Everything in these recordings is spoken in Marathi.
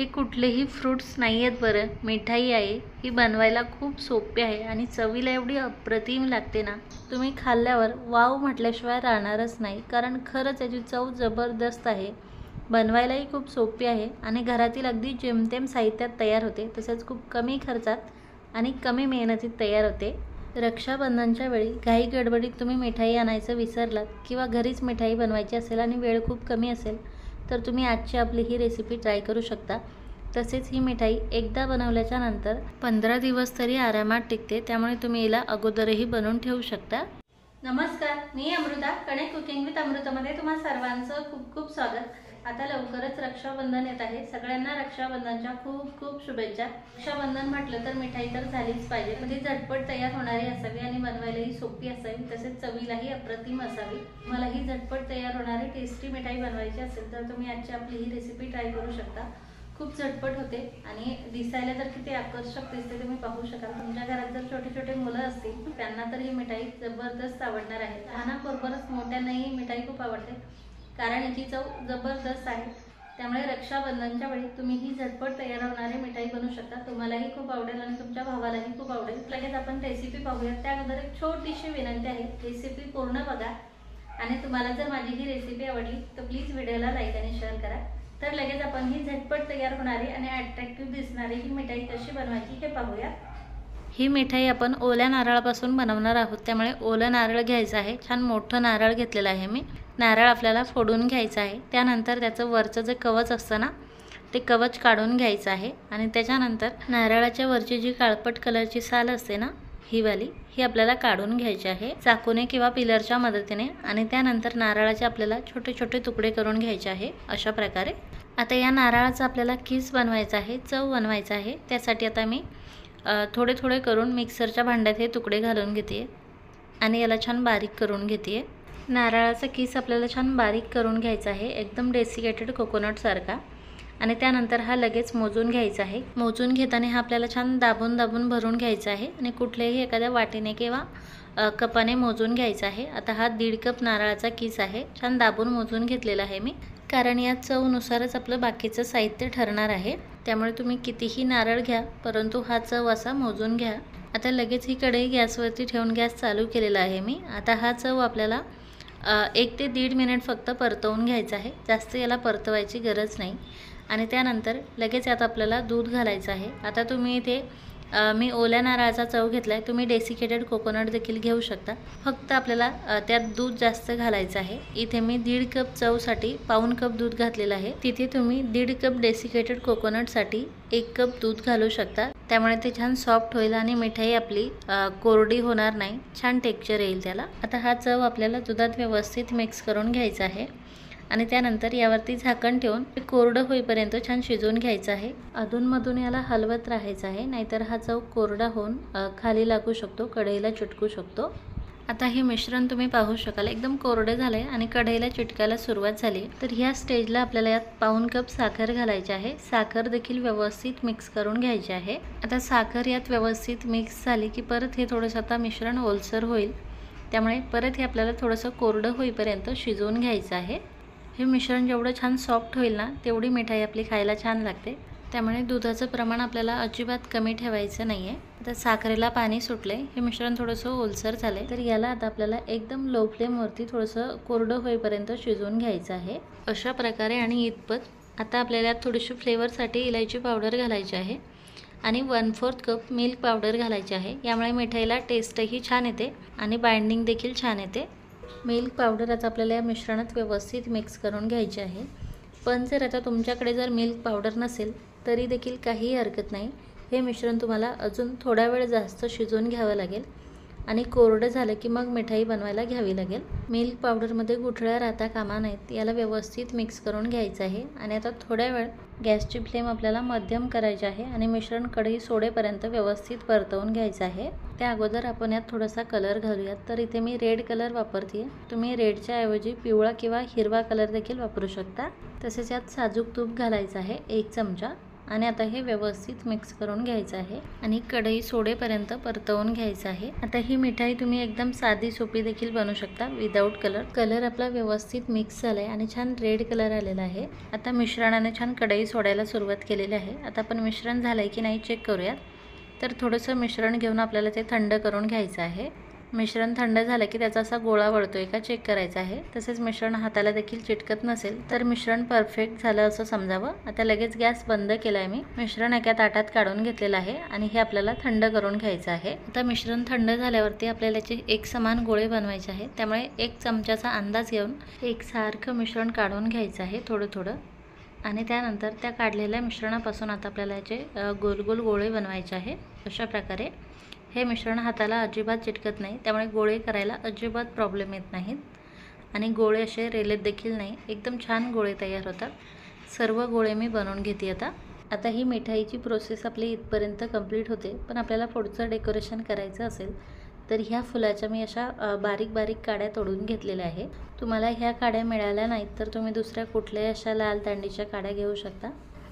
हे कुठलेही फ्रूट्स नाही आहेत बरं, मिठाई आहे। ही बनवायला खूप सोपी आहे आणि चवीला एवढी अप्रतिम लागते ना, तुम्ही खाल्ल्यावर वाव म्हटल्याशिवाय राहणारच नाही, कारण खरंच याची चव जबरदस्त आहे। बनवायलाही खूप सोपी आहे आणि घरातील अगदी जेमतेम साहित्यात तयार होते, तसेच खूप कमी खर्चात आणि कमी मेहनतीत तयार होते। रक्षाबंधनच्या वेळी घाई गडबडीत तुम्ही मिठाई आणायचं विसरलात किंवा घरीच मिठाई बनवायची असेल आणि वेळ खूप कमी असेल, तर तुम्ही आजची आपली ही रेसिपी ट्राय करू शकता। तसेच ही मिठाई एकदा बनवल्याच्या नंतर 15 दिवस तरी आरामात टिकते, त्यामुळे तुम्ही हिला अगोदरही बनवून ठेवू शकता। नमस्कार, मी अमृता, कनेक्ट कुकिंग विथ अमृतामध्ये तुम्हा सर्वांचं खूप खूप स्वागत। आता लवकरच रक्षाबंधन येत आहे, सगळ्यांना रक्षाबंधनाच्या खूप खूप शुभेच्छा। रक्षाबंधन म्हटलं तर मिठाई तर झालीच पाहिजे, पण ती झटपट तयार होणारी असावी आणि बनवायलाही सोपी असावी, तसेच चवीलाही अप्रतिम असावी। मला ही झटपट तयार होणारी टेस्टी मिठाई बनवायची असेल तर तुम्ही आजची आपली ही रेसिपी ट्राय करू शकता। खूप झटपट होते आणि दिसायला तर किती आकर्षक दिसते तुम्ही पाहू शकाल। तुमच्या घरात जर छोटे छोटे मुलं असतील त्यांना तर ही मिठाई जबरदस्त आवडणार आहे। लहानांबरोबरच मोठ्यांनाही ही मिठाई खूप आवडते, कारण याची चव जबरदस्त आहे। त्यामुळे रक्षाबंधनच्या वेळी तुम्ही ही झटपट तयार होणारी मिठाई बनवू शकता, तुम्हालाही खूप आवडेल आणि तुमच्या भावालाही खूप आवडेल। लगेच आपण रेसिपी पाहूया। त्या अगोदर एक छोटीशी विनंती आहे, रेसिपी पूर्ण बघा आणि तुम्हाला जर माझी ही रेसिपी आवडली तर प्लीज व्हिडिओला लाईक आणि शेअर करा। तर लगेच आपण ही झटपट तयार होणारी आणि अट्रॅक्टिव्ह दिसणारी ही मिठाई कशी बनवायची हे पाहूया। ही मिठाई आपण ओल्या नारळापासून बनवणार आहोत, त्यामुळे ओलं नारळ घ्यायचं आहे। छान मोठं नारळ घेतलेलं आहे मी। नारळ आपल्याला फोडून घ्यायचं आहे, त्यानंतर त्याचं वरचं जे कवच असतं ना, ते कवच काढून घ्यायचं आहे आणि त्याच्यानंतर नारळाच्या वरची जी काळपट कलरची साल असते ना, ही वाली, ही आपल्याला काढून घ्यायची आहे चाकूने किंवा पिलरच्या मदतीने। आणि त्यानंतर नारळाचे आपल्याला छोटे छोटे तुकडे करून घ्यायचे आहे अशा प्रकारे। आता या नारळाचा आपल्याला किस बनवायचा आहे, चव बनवायचा आहे, त्यासाठी आता मी थोडे थोडे करून मिक्सरच्या भांड्यात हे तुकडे घालून घेते आणि याला छान बारीक करून घेते। नारळाचा किस आपल्याला छान बारीक करून घ्यायचा आहे, एकदम डेसिकेटेड कोकोनट सारखा। आणि त्यानंतर हा लगेच मोजून घ्यायचा आहे। मोजून घेताना हा आपल्याला छान दाबून दाबून भरून घ्यायचा आहे आणि कुठल्याही एखाद्या वाटीने किंवा कपाने मोजून घ्यायचा आहे। आता हा 1.5 कप नारळाचा किस आहे, छान दाबून मोजून घेतलेला आहे मी, कारण या चवनुसारच आपलं बाकीचं साहित्य ठरणार आहे। त्यामुळे तुम्ही कितीही नारळ घ्या, परंतु हा चव असा मोजून घ्या। आता लगेच ही कढई गॅसवरती ठेवून गॅस चालू केलेला आहे मी। आता हा चव आपल्याला 1 ते 1.5 मिनिट फक्त परतवून घ्यायचा आहे, जास्त याला परतवायची गरज नाही। आणि त्यानंतर लगेच यात आपल्याला दूध घालायचं आहे। आता तुम्ही इथे मी ओल्या नारळाचा चव घेतला आहे, तुम्ही डेसिकेटेड कोकोनट देखील घेऊ शकता, फक्त आपल्याला त्यात दूध जास्त घालायचं आहे। इथे मी 1.5 कप चवसाठी 1.25 कप दूध घातलेलं आहे, तिथे तुम्ही 1.5 कप डेसिकेटेड कोकोनटसाठी 1 कप दूध घालू शकता, त्यामुळे ते छान सॉफ्ट होईल आणि मिठाई आपली कोरडी होणार नाही, छान टेक्स्चर येईल त्याला। आता हा चव आपल्याला दुधात व्यवस्थित मिक्स करून घ्यायचा आहे आणि त्यानंतर यावरती झाकण ठेवून कोरडं होईपर्यंत छान शिजवून घ्यायचं आहे। अधूनमधून याला हलवत राहायचं आहे, नाहीतर हा चव कोरडा होऊन खाली लागू शकतो, कढईला चिटकू शकतो। आता हे मिश्रण तुम्ही पाहू शकाल एकदम कोरडे झाले आणि कढईला चिटकायला सुरुवात झाली। तर ह्या स्टेजला आपल्याला यात 1.25 कप साखर घालायची आहे। साखर देखील व्यवस्थित मिक्स करून घ्यायची आहे। आता साखर यात व्यवस्थित मिक्स झाली की परत हे थोडंसं आता मिश्रण ओलसर होईल, त्यामुळे परत हे आपल्याला थोडंसं कोरडं होईपर्यंत शिजवून घ्यायचं आहे। हे मिश्रण जेवढं छान सॉफ्ट होईल ना, तेवढी मिठाई आपली खायला छान लागते, त्यामुळे दुधाचं प्रमाण आपल्याला अजिबात कमी ठेवायचं नाही आहे। आता साखरेला पाणी सुटले, हे मिश्रण थोडंसं ओलसर झाले, तर याला आता आपल्याला एकदम लो फ्लेमवरती थोडंसं कोरडं होईपर्यंत शिजवून घ्यायचं आहे अशा प्रकारे आणि इतपत। आता आपल्याला थोडीशी फ्लेवरसाठी इलायची पावडर घालायची आहे आणि 1/4 कप मिल्क पावडर घालायची आहे, यामुळे मिठाईला टेस्टही छान येते आणि बाइंडिंग देखील छान येते। मिल्क पावडर आता आपल्याला या मिश्रणात व्यवस्थित मिक्स करून घ्यायचे आहे। पण जर आता तुमच्याकडे जर मिल्क पावडर नसेल तरी देखील काही हरकत नाही, हे मिश्रण तुम्हाला अजून थोडा वेळ जास्त शिजवून घ्यावं लागेल आणि कोरडं झालं की मग मिठाई बनवायला घ्यावी लागेल। मिल्क पावडरमध्ये गुठळ्या राहता कामा नयेत, याला व्यवस्थित मिक्स करून घ्यायचं आहे। आणि आता थोड्या वेळ गॅसची फ्लेम आपल्याला मध्यम करायची आहे आणि मिश्रण कढई सोडेपर्यंत व्यवस्थित परतवून घ्यायचं आहे। त्या अगोदर आपण यात थोडासा कलर घालूयात, तर इथे मी रेड कलर वापरते, तुम्ही रेडच्या ऐवजी पिवळा किंवा हिरवा कलर देखील वापरू शकता। तसेच यात साजूक तूप घालायचं आहे 1 चमचा आणि आता हे व्यवस्थित मिक्स करून घ्यायचं आहे आणि कढई सोडेपर्यंत परतवून घ्यायचं आहे। आता ही मिठाई तुम्ही एकदम साधी सोपी देखील बनवू शकता विदाऊट कलर आपला व्यवस्थित मिक्स झालाय आणि छान रेड कलर आलेला आहे। आता मिश्रणाने छान कढई सोडायला सुरुवात केलेली आहे। आता आपण मिश्रण झालंय की नाही चेक करूयात। तर थोडंसं मिश्रण घेऊन आपल्याला ते थंड करून घ्यायचं आहे। मिश्रण थंड झालं की त्याचा असा गोळा वळतोय का चेक करायचा आहे। तसेच मिश्रण हाताला देखील चिटकत नसेल तर मिश्रण परफेक्ट झालं असं समजावं। आता लगेच गॅस बंद केलाय मी। मिश्रण एका ताटात काढून घेतलेलं आहे आणि हे आपल्याला थंड करून घ्यायचं आहे। आता मिश्रण थंड झाल्यावरती आपल्याला याचे एक समान गोळे बनवायचे आहेत। त्यामुळे एक चमच्याचा अंदाज घेऊन एकसारखं मिश्रण काढून घ्यायचं आहे थोडं थोडं आणि त्यानंतर त्या काढलेल्या मिश्रणापासून आता आपल्याला याचे गोल गोल गोळे बनवायचे आहे। अशा प्रकारे हे मिश्रण हाताला अजिबात चिटकत नाही, त्यामुळे गोळे करायला अजिबात प्रॉब्लेम येत नाहीत आणि गोळे असे रेलत देखील नाही, एकदम छान गोळे तयार होतात। सर्व गोळे मी बनवून घेते आता ही मिठाईची प्रोसेस आपली इथपर्यंत कंप्लीट होते। पण आपल्याला पुढचं डेकोरेशन करायचं असेल तर ह्या फुलाच्या मी अशा बारीक बारीक काड्या तोडून घेतलेल्या आहे। तुम्हाला ह्या काड्या मिळाल्या नाहीत तर तुम्ही दुसऱ्या कुठल्याही अशा लाल दांडीच्या काड्या घेऊ शकता।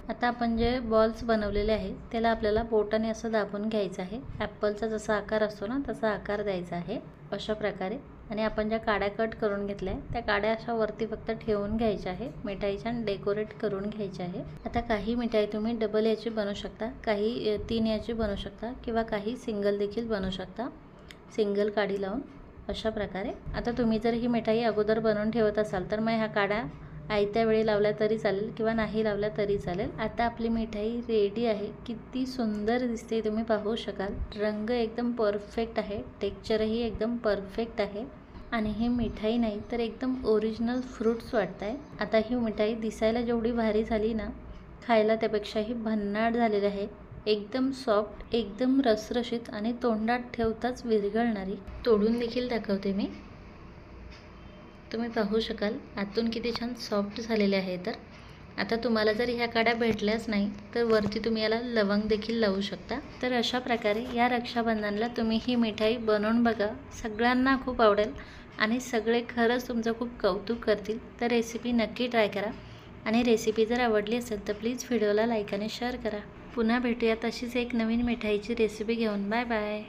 आता आपण जे बॉल्स बनवलेले आहे त्याला आपल्याला बोटाने असं दाबून घ्यायचं आहे। ॲपलचा जसा आकार असतो ना तसा आकार द्यायचा आहे अशा प्रकारे। आणि आपण ज्या काड्या कट करून घेतल्या त्या काड्या अशा वरती फक्त ठेवून घ्यायच्या आहे, मिठाईच्या डेकोरेट करून घ्यायचे आहे। आता काही मिठाई तुम्ही डबल याची बनवू शकता, काही 3 याची बनवू शकता किंवा काही सिंगल देखील बनवू शकता, सिंगल काडी लावून अशा प्रकारे। आता तुम्ही जर ही मिठाई अगोदर बनवून ठेवत असाल तर मग ह्या काड्या आयत्या वेळी लावल्या तरी चालेल किंवा नाही लावल्या तरी चालेल। आता आपली मिठाई रेडी आहे। किती सुंदर दिसते तुम्ही पाहू शकाल। रंग एकदम परफेक्ट आहे, टेक्स्चरही एकदम परफेक्ट आहे आणि ही मिठाई नाही तर एकदम ओरिजिनल फ्रूट्स वाटत आहे। आता ही मिठाई दिसायला जेवढी भारी झाली ना, खायला त्यापेक्षाही भन्नाट झालेली आहे। एकदम सॉफ्ट, एकदम रसरशीत आणि तोंडात ठेवताच विरघळणारी। तोडून देखील दाखवते मी, तुम्ही पाहू शकाल आतून किती छान सॉफ्ट झालेले आहे। तर आता तुम्हाला जर ह्या काड्या भेटल्याच नाही तर वरती तुम्ही याला लवंग देखील लावू शकता। तर अशा प्रकारे या रक्षाबंधनला तुम्ही ही मिठाई बनवून बघा, सगळ्यांना खूप आवडेल आणि सगळे खरंच तुमचं खूप कौतुक करतील। तर रेसिपी नक्की ट्राय करा आणि रेसिपी जर आवडली असेल तर प्लीज व्हिडिओला लाईक आणि शेअर करा। पुन्हा भेटूया तशीच एक नवीन मिठाईची रेसिपी घेऊन। Bye bye.